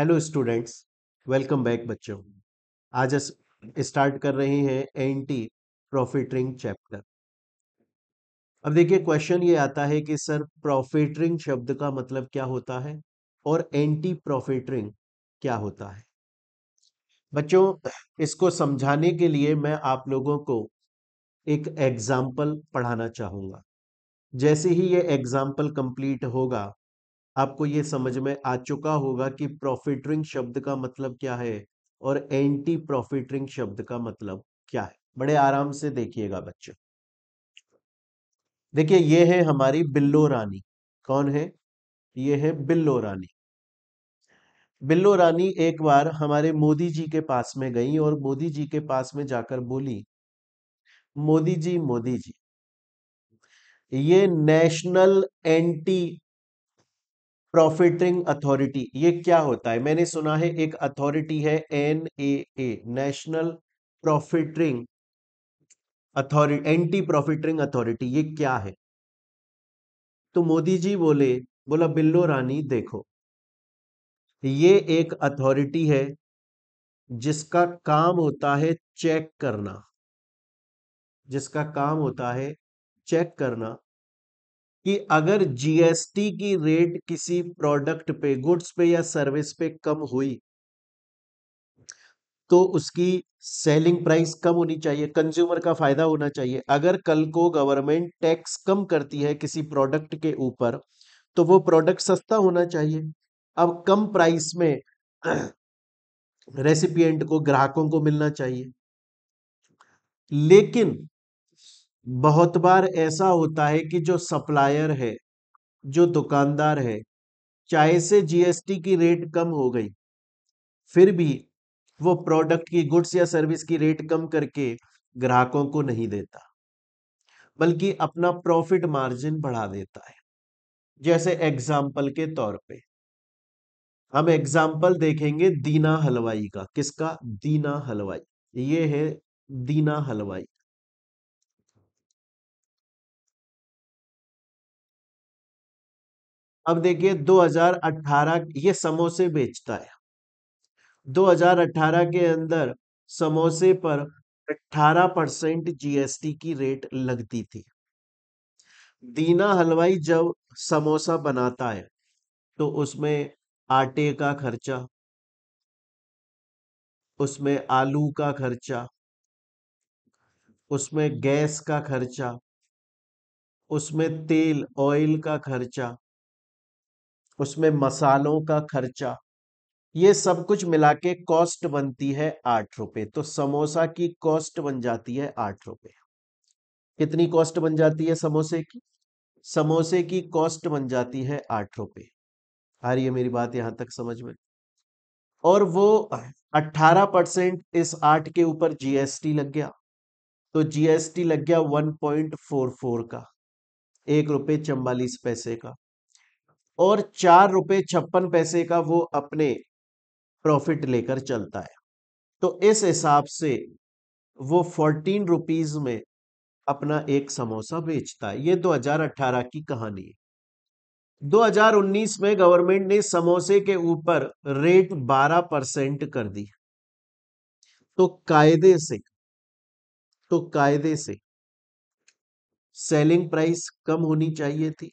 Hello students, welcome back बच्चों। आज start कर रहे हैं एंटी प्रॉफिटरिंग चैप्टर। अब देखिए क्वेश्चन ये आता है कि सर प्रॉफिटरिंग शब्द का मतलब क्या होता है और एंटी प्रॉफिटरिंग क्या होता है। बच्चों, इसको समझाने के लिए मैं आप लोगों को एक एग्जाम्पल पढ़ाना चाहूंगा। जैसे ही ये एग्जाम्पल कंप्लीट होगा आपको ये समझ में आ चुका होगा कि प्रॉफिटरिंग शब्द का मतलब क्या है और एंटी प्रॉफिटरिंग शब्द का मतलब क्या है। बड़े आराम से देखिएगा बच्चों। देखिए ये है हमारी बिल्लो रानी। कौन है? ये है बिल्लो रानी। बिल्लो रानी एक बार हमारे मोदी जी के पास में गई और मोदी जी के पास में जाकर बोली, मोदी जी, ये नेशनल एंटी प्रॉफिटिंग अथॉरिटी ये क्या होता है? मैंने सुना है एक अथॉरिटी है NAA, national profiting authority, anti profiting authority, ये क्या है? तो मोदी जी बोला बिल्लो रानी देखो, ये एक अथॉरिटी है जिसका काम होता है चेक करना, जिसका काम होता है चेक करना कि अगर GST की रेट किसी प्रोडक्ट पे, गुड्स पे या सर्विस पे कम हुई तो उसकी सेलिंग प्राइस कम होनी चाहिए, कंज्यूमर का फायदा होना चाहिए। अगर कल को गवर्नमेंट टैक्स कम करती है किसी प्रोडक्ट के ऊपर तो वो प्रोडक्ट सस्ता होना चाहिए। अब कम प्राइस में रेसिपिएंट को, ग्राहकों को मिलना चाहिए। लेकिन बहुत बार ऐसा होता है कि जो सप्लायर है, जो दुकानदार है, चाहे से GST की रेट कम हो गई फिर भी वो प्रोडक्ट की, गुड्स या सर्विस की रेट कम करके ग्राहकों को नहीं देता, बल्कि अपना प्रॉफिट मार्जिन बढ़ा देता है। जैसे एग्जाम्पल के तौर पे हम एग्जाम्पल देखेंगे दीना हलवाई का। किसका? दीना हलवाई। ये है दीना हलवाई। अब देखिए 2018 ये समोसे बेचता है। 2018 के अंदर समोसे पर 18% GST की रेट लगती थी। दीना हलवाई जब समोसा बनाता है तो उसमें आटे का खर्चा, उसमें आलू का खर्चा, उसमें गैस का खर्चा, उसमें तेल ऑयल का खर्चा, उसमें मसालों का खर्चा, ये सब कुछ मिला के कॉस्ट बनती है 8 रुपए। तो समोसा की कॉस्ट बन जाती है 8 रुपए। कितनी कॉस्ट बन जाती है समोसे की? समोसे की कॉस्ट बन जाती है 8 रुपए। आ रही है मेरी बात यहां तक समझ में? और वो 18% इस 8 के ऊपर GST लग गया, तो GST लग गया 1.44 का, 1 रुपए 44 पैसे का, और 4 रुपए 56 पैसे का वो अपने प्रॉफिट लेकर चलता है। तो इस हिसाब से वो 14 रुपीज में अपना एक समोसा बेचता है। ये 2018 की कहानी है। 2019 में गवर्नमेंट ने समोसे के ऊपर रेट 12% कर दी। तो कायदे से, तो कायदे से सेलिंग प्राइस कम होनी चाहिए थी,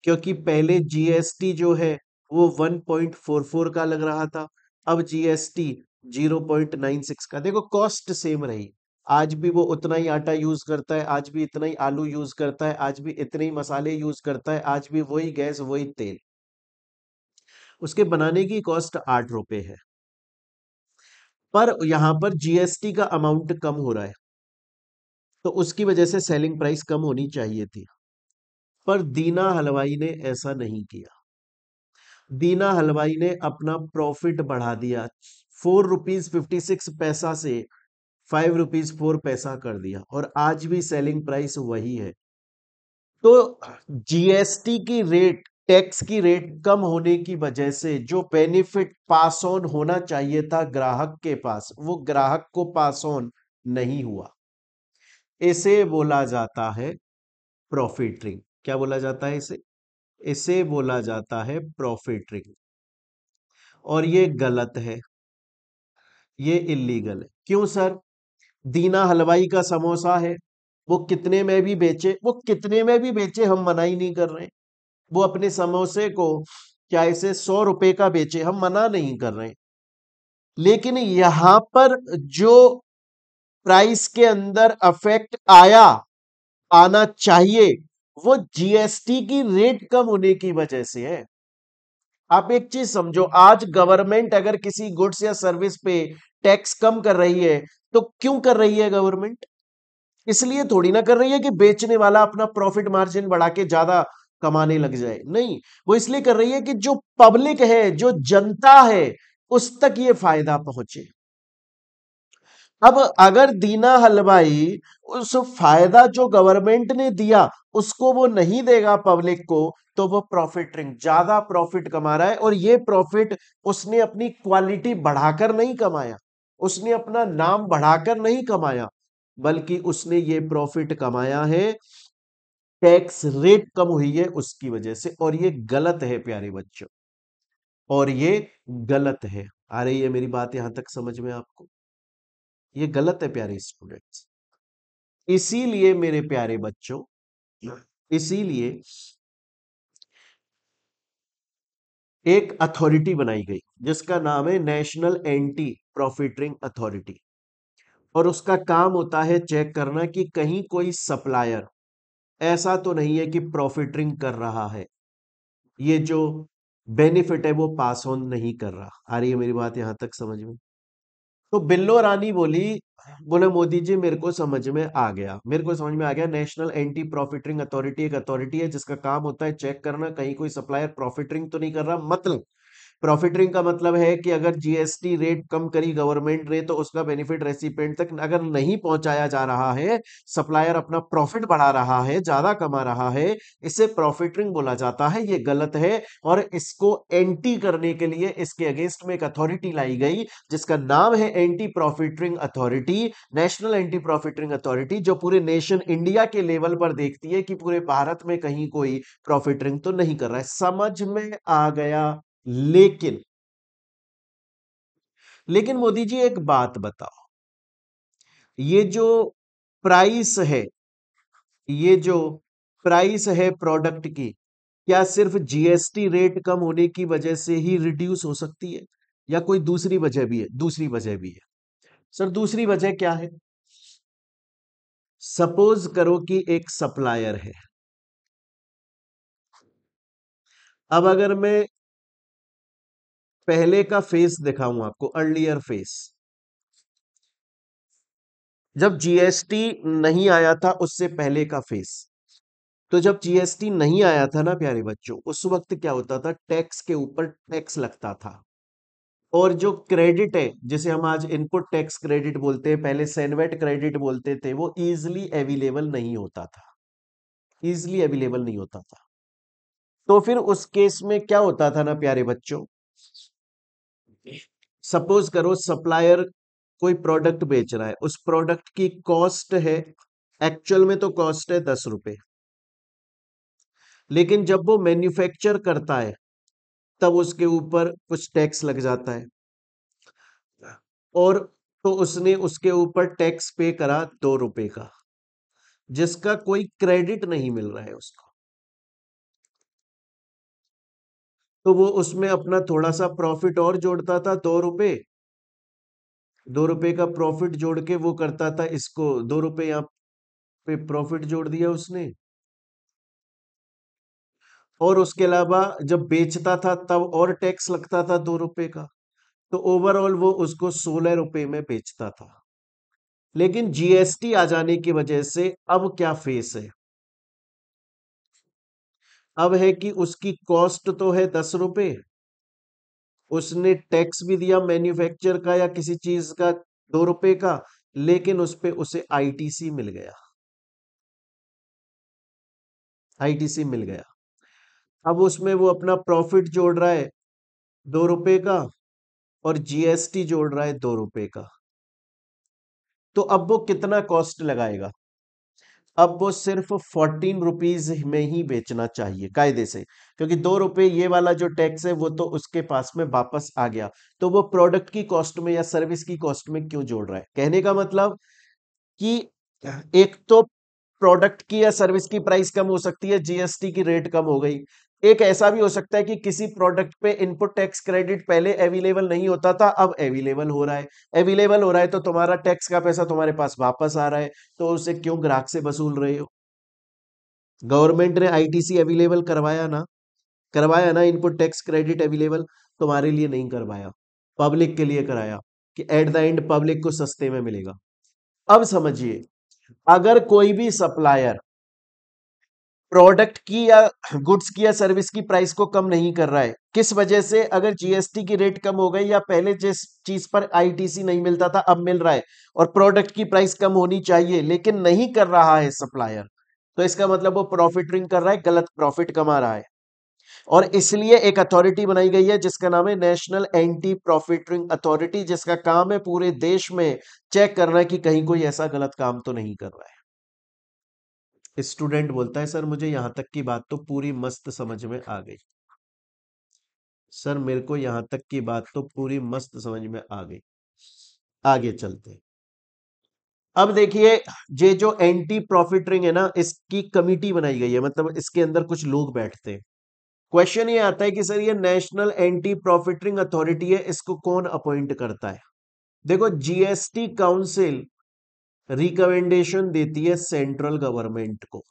क्योंकि पहले GST जो है वो 1.44 का लग रहा था, अब GST 0.96 का। देखो कॉस्ट सेम रही, आज भी वो उतना ही आटा यूज करता है, आज भी इतना ही आलू यूज करता है, आज भी इतने ही मसाले यूज करता है, आज भी वही गैस वही तेल, उसके बनाने की कॉस्ट 8 रुपए है। पर यहां पर GST का अमाउंट कम हो रहा है, तो उसकी वजह से सेलिंग प्राइस कम होनी चाहिए थी। पर दीना हलवाई ने ऐसा नहीं किया। दीना हलवाई ने अपना प्रॉफिट बढ़ा दिया, 4 रुपीज 56 पैसा से 5 रुपीज 4 पैसा कर दिया, और आज भी सेलिंग प्राइस वही है। तो GST की रेट, टैक्स की रेट कम होने की वजह से जो बेनिफिट पास ऑन होना चाहिए था ग्राहक के पास, वो ग्राहक को पास ऑन नहीं हुआ। इसे बोला जाता है प्रॉफिटरिंग। क्या बोला जाता है इसे? इसे बोला जाता है प्रॉफिटरिंग। और ये गलत है, ये इलीगल है। क्यों सर? दीना हलवाई का समोसा है, वो कितने में भी बेचे, वो कितने में भी बेचे, हम मना ही नहीं कर रहे। वो अपने समोसे को चाहे से 100 रुपए का बेचे, हम मना नहीं कर रहे। लेकिन यहां पर जो प्राइस के अंदर अफेक्ट आना चाहिए, वो जीएसटी की रेट कम होने की वजह से है। आप एक चीज समझो, आज गवर्नमेंट अगर किसी गुड्स या सर्विस पे टैक्स कम कर रही है, तो क्यों कर रही है गवर्नमेंट? इसलिए थोड़ी ना कर रही है कि बेचने वाला अपना प्रॉफिट मार्जिन बढ़ा के ज्यादा कमाने लग जाए, नहीं। वो इसलिए कर रही है कि जो पब्लिक है, जो जनता है, उस तक ये फायदा पहुंचे। अब अगर दीना हलवाई उस फायदा जो गवर्नमेंट ने दिया उसको वो नहीं देगा पब्लिक को, तो वो प्रॉफिटिंग ज्यादा प्रॉफिट कमा रहा है। और ये प्रॉफिट उसने अपनी क्वालिटी बढ़ाकर नहीं कमाया, उसने अपना नाम बढ़ाकर नहीं कमाया, बल्कि उसने ये प्रॉफिट कमाया है टैक्स रेट कम हुई है उसकी वजह से। और ये गलत है प्यारे बच्चों, और ये गलत है। आ रही है मेरी बात यहां तक समझ में आपको? ये गलत है प्यारे स्टूडेंट्स। इसीलिए मेरे प्यारे बच्चों, इसीलिए एक अथॉरिटी बनाई गई जिसका नाम है नेशनल एंटी प्रॉफिटरिंग अथॉरिटी। और उसका काम होता है चेक करना कि कहीं कोई सप्लायर ऐसा तो नहीं है कि प्रॉफिटरिंग कर रहा है, ये जो बेनिफिट है वो पास ऑन नहीं कर रहा। आ रही है मेरी बात यहां तक समझ में? तो बिल्लो रानी बोली, बोले मोदी जी मेरे को समझ में आ गया, मेरे को समझ में आ गया। नेशनल एंटी प्रॉफिटरिंग अथॉरिटी एक अथॉरिटी है जिसका काम होता है चेक करना कहीं कोई सप्लायर प्रॉफिटरिंग तो नहीं कर रहा। मतलब प्रॉफिटरिंग का मतलब है कि अगर जीएसटी रेट कम करी गवर्नमेंट ने, तो उसका बेनिफिट रेसिपिएंट तक अगर नहीं पहुंचाया जा रहा है, सप्लायर अपना प्रॉफिट बढ़ा रहा है, ज्यादा कमा रहा है, इसे प्रॉफिटरिंग बोला जाता है। ये गलत है। और इसको एंटी करने के लिए इसके अगेंस्ट में एक अथॉरिटी लाई गई जिसका नाम है anti profiteering authority, national anti profiteering authority, जो पूरे नेशन इंडिया के लेवल पर देखती है कि पूरे भारत में कहीं कोई प्रॉफिटरिंग तो नहीं कर रहा है। समझ में आ गया? लेकिन लेकिन मोदी जी एक बात बताओ, ये जो प्राइस है, ये जो प्राइस है प्रोडक्ट की, क्या सिर्फ जीएसटी रेट कम होने की वजह से ही रिड्यूस हो सकती है, या कोई दूसरी वजह भी है? दूसरी वजह भी है सर। दूसरी वजह क्या है? सपोज करो कि एक सप्लायर है। अब अगर मैं पहले का फेस दिखाऊं आपको, अर्लियर फेस, जब जीएसटी नहीं आया था उससे पहले का फेस। तो जब जीएसटी नहीं आया था ना प्यारे बच्चों, उस वक्त क्या होता था, टैक्स के ऊपर टैक्स लगता था। और जो क्रेडिट है जिसे हम आज इनपुट टैक्स क्रेडिट बोलते हैं, पहले सैनवेट क्रेडिट बोलते थे, वो इजीली अवेलेबल नहीं होता था, इजीली अवेलेबल नहीं होता था। तो फिर उस केस में क्या होता था ना प्यारे बच्चों, सपोज करो सप्लायर कोई प्रोडक्ट बेच रहा है, उस प्रोडक्ट की कॉस्ट है, एक्चुअल में तो कॉस्ट है 10 रुपए, लेकिन जब वो मैन्युफैक्चर करता है तब उसके ऊपर कुछ टैक्स लग जाता है। और तो उसने उसके ऊपर टैक्स पे करा 2 रुपए का, जिसका कोई क्रेडिट नहीं मिल रहा है उसको। तो वो उसमें अपना थोड़ा सा प्रॉफिट और जोड़ता था, 2 रुपए, 2 रुपए का प्रॉफिट जोड़ के वो करता था इसको, 2 रुपए यहाँ पे प्रॉफिट जोड़ दिया उसने। और उसके अलावा जब बेचता था तब और टैक्स लगता था 2 रुपए का। तो ओवरऑल वो उसको 16 रुपए में बेचता था। लेकिन जीएसटी आ जाने की वजह से अब क्या फेस है, अब है कि उसकी कॉस्ट तो है 10 रुपए, उसने टैक्स भी दिया मैन्युफैक्चर का या किसी चीज का 2 रुपए का, लेकिन उस पे उसे आईटीसी मिल गया, आईटीसी मिल गया। अब उसमें वो अपना प्रॉफिट जोड़ रहा है 2 रुपए का, और जीएसटी जोड़ रहा है 2 रुपए का। तो अब वो कितना कॉस्ट लगाएगा? अब वो सिर्फ 14 रुपीज में ही बेचना चाहिए कायदे से, क्योंकि 2 रुपए ये वाला जो टैक्स है वो तो उसके पास में वापस आ गया, तो वो प्रोडक्ट की कॉस्ट में या सर्विस की कॉस्ट में क्यों जोड़ रहा है। कहने का मतलब कि एक तो प्रोडक्ट की या सर्विस की प्राइस कम हो सकती है, जीएसटी की रेट कम हो गई। एक ऐसा भी हो सकता है कि किसी प्रोडक्ट पे इनपुट टैक्स क्रेडिट पहले अवेलेबल नहीं होता था, अब अवेलेबल हो रहा है। अवेलेबल हो रहा है तो तुम्हारा टैक्स का पैसा तुम्हारे पास वापस आ रहा है, तो उसे क्यों ग्राहक से वसूल रहे हो। गवर्नमेंट ने आईटीसी अवेलेबल करवाया ना, इनपुट टैक्स क्रेडिट अवेलेबल, तुम्हारे लिए नहीं करवाया, पब्लिक के लिए कराया, कि एट द एंड पब्लिक को सस्ते में मिलेगा। अब समझिए, अगर कोई भी सप्लायर प्रोडक्ट की या गुड्स की या सर्विस की प्राइस को कम नहीं कर रहा है, किस वजह से, अगर जीएसटी की रेट कम हो गई या पहले जिस चीज पर आईटीसी नहीं मिलता था अब मिल रहा है, और प्रोडक्ट की प्राइस कम होनी चाहिए लेकिन नहीं कर रहा है सप्लायर, तो इसका मतलब वो प्रॉफिटिंग कर रहा है, गलत प्रॉफिट कमा रहा है। और इसलिए एक अथॉरिटी बनाई गई है जिसका नाम है नेशनल एंटी प्रॉफिटिंग अथॉरिटी, जिसका काम है पूरे देश में चेक करना कि कहीं कोई ऐसा गलत काम तो नहीं कर रहा है। स्टूडेंट बोलता है, सर मुझे यहां तक की बात तो पूरी मस्त समझ में आ गई, सर मेरे को यहां तक की बात तो पूरी मस्त समझ में आ गई। आगे चलते हैं। अब देखिए, ये जो एंटी प्रॉफिटिंग है ना, इसकी कमिटी बनाई गई है, मतलब इसके अंदर कुछ लोग बैठते हैं। क्वेश्चन ये आता है कि सर ये नेशनल एंटी प्रॉफिटिंग अथॉरिटी है, इसको कौन अपॉइंट करता है। देखो, जीएसटी काउंसिल रिकमेंडेशन देती है सेंट्रल गवर्नमेंट को।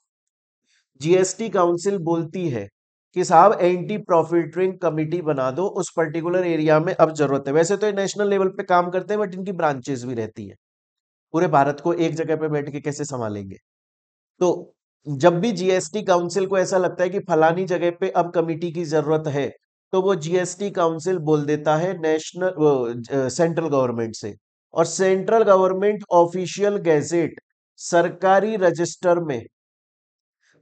जीएसटी काउंसिल बोलती है कि साहब एंटी प्रॉफिटिंग कमिटी बना दो उस पर्टिकुलर एरिया में, अब जरूरत है। वैसे तो ये नेशनल लेवल पे काम करते हैं, बट इनकी ब्रांचेस भी रहती है, पूरे भारत को एक जगह पे बैठ के कैसे संभालेंगे। तो जब भी जीएसटी काउंसिल को ऐसा लगता है कि फलानी जगह पे अब कमिटी की जरूरत है, तो वो जीएसटी काउंसिल बोल देता है नेशनल सेंट्रल गवर्नमेंट से, और सेंट्रल गवर्नमेंट ऑफिशियल गैजेट, सरकारी रजिस्टर में,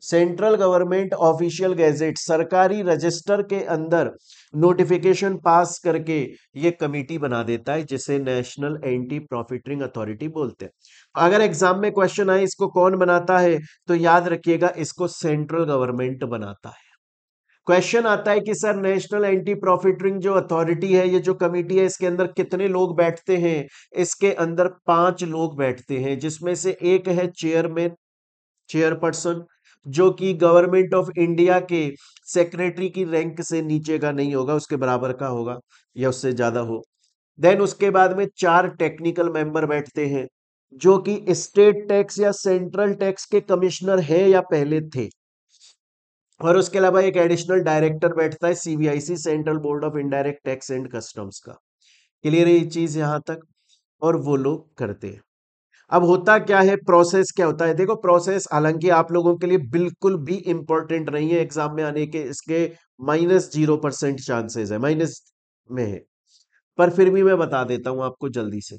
सेंट्रल गवर्नमेंट ऑफिशियल गैजेट सरकारी रजिस्टर के अंदर नोटिफिकेशन पास करके ये कमेटी बना देता है, जिसे नेशनल एंटी प्रॉफिटिंग अथॉरिटी बोलते हैं। अगर एग्जाम में क्वेश्चन आए इसको कौन बनाता है, तो याद रखिएगा इसको सेंट्रल गवर्नमेंट बनाता है। क्वेश्चन आता है कि सर नेशनल एंटी प्रॉफिटिंग जो अथॉरिटी है, ये जो कमेटी है, इसके अंदर कितने लोग बैठते हैं। इसके अंदर 5 लोग बैठते हैं, जिसमें से एक है चेयरमैन, चेयरपर्सन, जो कि गवर्नमेंट ऑफ इंडिया के सेक्रेटरी की रैंक से नीचे का नहीं होगा, उसके बराबर का होगा या उससे ज्यादा हो। देन उसके बाद में 4 टेक्निकल मेंबर बैठते हैं, जो कि स्टेट टैक्स या सेंट्रल टैक्स के कमिश्नर है या पहले थे। और उसके अलावा एक एडिशनल डायरेक्टर बैठता है, CBIC, central board of indirect tax and customs का। क्लियर है ये चीज यहां तक, और वो लोग करते हैं। अब होता क्या है, प्रोसेस क्या होता है, देखो प्रोसेस हालांकि आप लोगों के लिए बिल्कुल भी इंपॉर्टेंट नहीं है एग्जाम में आने के, इसके -0% चांसेस है, माइनस में है, पर फिर भी मैं बता देता हूं आपको जल्दी से।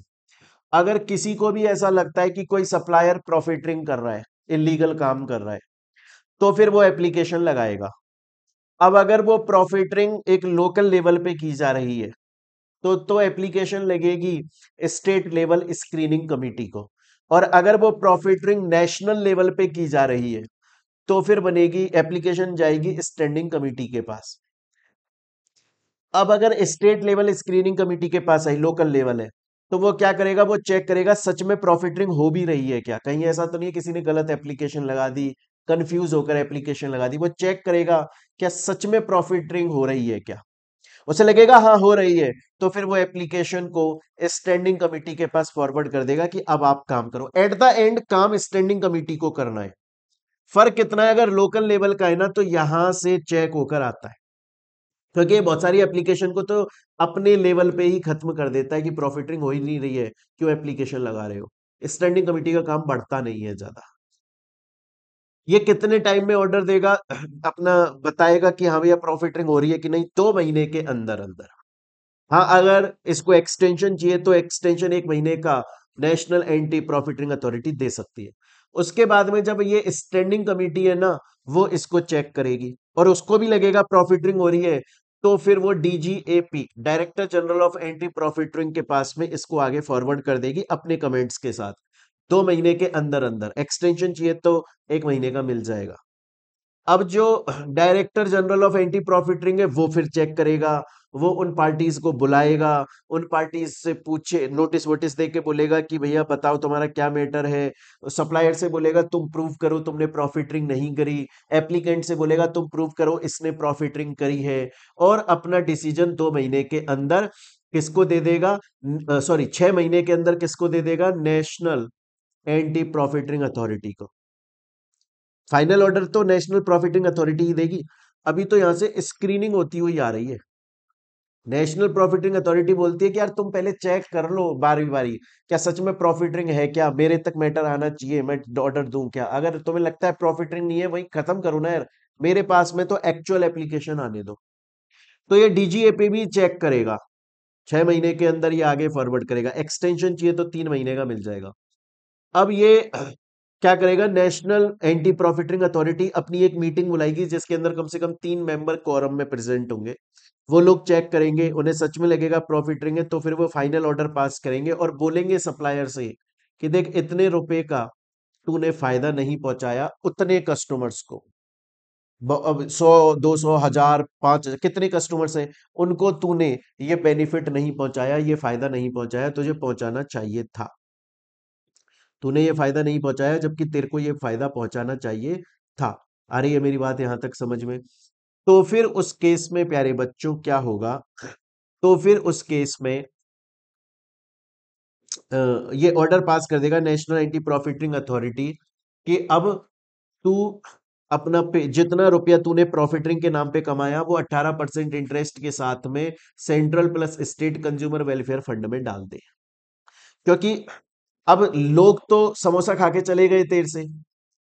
अगर किसी को भी ऐसा लगता है कि कोई सप्लायर प्रॉफिटिंग कर रहा है, इलीगल काम कर रहा है, तो फिर वो एप्लीकेशन लगाएगा। अब अगर वो प्रॉफिटिंग एक लोकल लेवल पे की जा रही है, तो एप्लीकेशन लगेगी स्टेट लेवल स्क्रीनिंग कमेटी को। और अगर वो प्रॉफिटिंग नेशनल लेवल पे की जा रही है, तो फिर बनेगी एप्लीकेशन, जाएगी स्टैंडिंग कमेटी के पास। अब अगर स्टेट लेवल स्क्रीनिंग कमेटी के पास है, लोकल लेवल है, तो वो क्या करेगा, वो चेक करेगा सच में प्रॉफिटिंग हो भी रही है क्या, कहीं ऐसा तो नहीं है किसी ने गलत एप्लीकेशन लगा दी, कंफ्यूज होकर एप्लीकेशन लगा दी। वो चेक करेगा क्या सच में प्रॉफिटिंग हो रही है क्या। उसे लगेगा हाँ हो रही है, तो फिर वो एप्लीकेशन को स्टैंडिंग कमेटी के पास फॉरवर्ड कर देगा कि अब आप काम करो। एट द एंड काम स्टैंडिंग कमेटी को करना है। फर्क कितना है, अगर लोकल लेवल का है ना, तो यहां से चेक होकर आता है, क्योंकि ये बहुत सारी एप्लीकेशन को तो अपने लेवल पे ही खत्म कर देता है कि प्रॉफिटिंग हो ही नहीं रही है, क्यों एप्लीकेशन लगा रहे हो। स्टैंडिंग कमेटी का काम बढ़ता नहीं है ज्यादा। ये कितने टाइम में ऑर्डर देगा, अपना बताएगा कि हाँ भैया प्रॉफिटिंग हो रही है कि नहीं, 2 महीने के अंदर अंदर। हाँ, अगर इसको एक्सटेंशन चाहिए तो एक्सटेंशन 1 महीने का नेशनल एंटी प्रॉफिटिंग अथॉरिटी दे सकती है। उसके बाद में जब ये स्टैंडिंग कमेटी है ना, वो इसको चेक करेगी और उसको भी लगेगा प्रॉफिटिंग हो रही है, तो फिर वो DGAP, director general of anti profiting के पास में इसको आगे फॉरवर्ड कर देगी अपने कमेंट्स के साथ। 2 महीने के अंदर अंदर, एक्सटेंशन चाहिए तो 1 महीने का मिल जाएगा। अब जो director general of anti profiteering है वो फिर चेक करेगा, वो उन पार्टीज को बुलाएगा, उन पार्टीज से पूछे, नोटिस वोटिस दे के बोलेगा कि भैया बताओ तुम्हारा क्या मैटर है। सप्लायर से बोलेगा तुम प्रूव करो तुमने प्रॉफिटरिंग नहीं करी। एप्लीकेंट से बोलेगा तुम प्रूव करो इसने प्रॉफिटरिंग करी है। और अपना डिसीजन 2 महीने के अंदर किसको दे देगा, सॉरी 6 महीने के अंदर किसको दे देगा, नेशनल एंटी प्रॉफिटरिंग अथॉरिटी को। फाइनल ऑर्डर तो नेशनल प्रॉफिटिंग अथॉरिटी ही देगी। अभी तो यहां से स्क्रीनिंग होती हुई आ रही है। नेशनल प्रॉफिटिंग अथॉरिटी बोलती है कि यार तुम पहले चेक कर लो बारी बारी, क्या सच में प्रॉफिटरिंग है, क्या मेरे तक मैटर आना चाहिए, मैं ऑर्डर दूं क्या। अगर तुम्हें लगता है प्रॉफिटरिंग नहीं है वही खत्म करो ना यार, मेरे पास में तो एक्चुअल एप्लीकेशन आने दो। तो ये डीजीएपी भी चेक करेगा, 6 महीने के अंदर ये आगे फॉरवर्ड करेगा। एक्सटेंशन चाहिए तो 3 महीने का मिल जाएगा। अब ये क्या करेगा, नेशनल एंटी प्रॉफिटरिंग अथॉरिटी अपनी एक मीटिंग बुलाएगी जिसके अंदर कम से कम 3 मेंबर कोरम में प्रेजेंट होंगे। वो लोग चेक करेंगे, उन्हें सच में लगेगा प्रॉफिटरिंग है तो फिर वो फाइनल ऑर्डर पास करेंगे और बोलेंगे सप्लायर से कि देख इतने रुपए का तूने फायदा नहीं पहुंचाया उतने कस्टमर्स को। अब 100 200 1000 5 कितने कस्टमर्स हैं, उनको तूने ये बेनिफिट नहीं पहुंचाया, ये फायदा नहीं पहुंचाया, तुझे पहुंचाना चाहिए था। तूने ये फायदा नहीं पहुंचाया जबकि तेरे को ये फायदा पहुंचाना चाहिए था। आ रही है मेरी बात यहां तक समझ में। तो फिर उस केस में प्यारे बच्चों क्या होगा, तो फिर उस केस में ये ऑर्डर पास कर देगा नेशनल एंटी प्रॉफिटिंग अथॉरिटी कि अब तू अपना जितना रुपया तूने प्रॉफिटरिंग के नाम पे कमाया वो 18% इंटरेस्ट के साथ में central plus state consumer welfare fund में डाल दे। क्योंकि अब लोग तो समोसा खा के चले गए तेर से,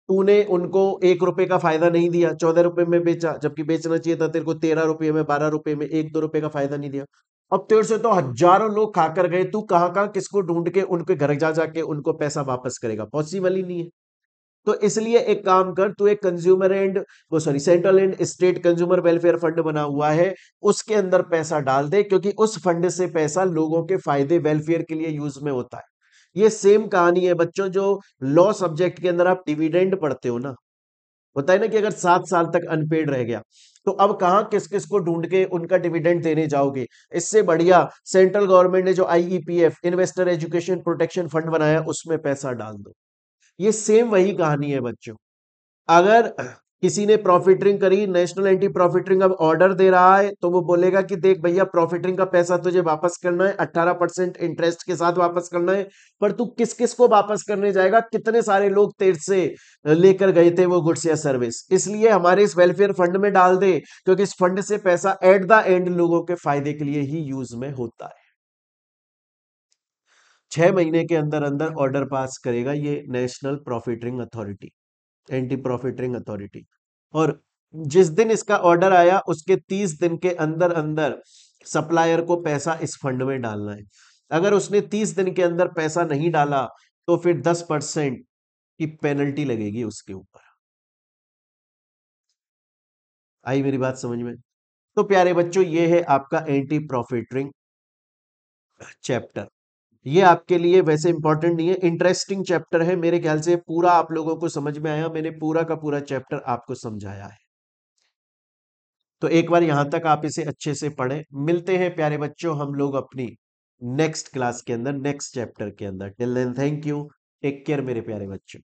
तूने उनको 1 रुपए का फायदा नहीं दिया, 14 रुपए में बेचा, जबकि बेचना चाहिए था तेरे को 13 रुपए में, 12 रुपए में, 1 2 रुपए का फायदा नहीं दिया। अब तेरे से तो हजारों लोग खाकर गए, तू कहां कहां किसको ढूंढ के उनके घर जा जाके उनको पैसा वापस करेगा, पॉसिबल ही नहीं है। तो इसलिए एक काम कर, तू एक कंज्यूमर एंड वो sorry central and state consumer welfare fund बना हुआ है, उसके अंदर पैसा डाल दे, क्योंकि उस फंड से पैसा लोगों के फायदे वेलफेयर के लिए यूज में होता है। ये सेम कहानी है बच्चों जो लॉ सब्जेक्ट के अंदर आप डिविडेंड पढ़ते हो ना, होता है ना कि अगर 7 साल तक अनपेड रह गया तो अब कहां किस किस को ढूंढ के उनका डिविडेंड देने जाओगे। इससे बढ़िया सेंट्रल गवर्नमेंट ने जो आईईपीएफ इन्वेस्टर एजुकेशन प्रोटेक्शन फंड बनाया उसमें पैसा डाल दो। ये सेम वही कहानी है बच्चों। अगर किसी ने प्रॉफिटरिंग करी, नेशनल एंटी प्रॉफिटरिंग अब ऑर्डर दे रहा है तो वो बोलेगा कि देख भैया प्रॉफिटरिंग का पैसा तुझे वापस करना है, 18% इंटरेस्ट के साथ वापस करना है। पर तू किस किस को वापस करने जाएगा, कितने सारे लोग तेरे से लेकर गए थे वो गुड्स या सर्विस, इसलिए हमारे इस वेलफेयर फंड में डाल दे, क्योंकि इस फंड से पैसा एट द एंड लोगों के फायदे के लिए ही यूज में होता है। 6 महीने के अंदर अंदर ऑर्डर पास करेगा ये national profiteering authority, anti profiteering authority. और जिस दिन इसका ऑर्डर आया उसके 30 दिन के अंदर अंदर सप्लायर को पैसा इस फंड में डालना है। अगर उसने 30 दिन के अंदर पैसा नहीं डाला तो फिर 10% की पेनल्टी लगेगी उसके ऊपर। आई मेरी बात समझ में। तो प्यारे बच्चों ये है आपका एंटी प्रॉफिटरिंग चैप्टर। ये आपके लिए वैसे इंपॉर्टेंट नहीं है, इंटरेस्टिंग चैप्टर है, मेरे ख्याल से पूरा आप लोगों को समझ में आया, मैंने पूरा का पूरा चैप्टर आपको समझाया है। तो एक बार यहां तक आप इसे अच्छे से पढ़ें। मिलते हैं प्यारे बच्चों हम लोग अपनी नेक्स्ट क्लास के अंदर, नेक्स्ट चैप्टर के अंदर। Till then thank you, take care मेरे प्यारे बच्चों।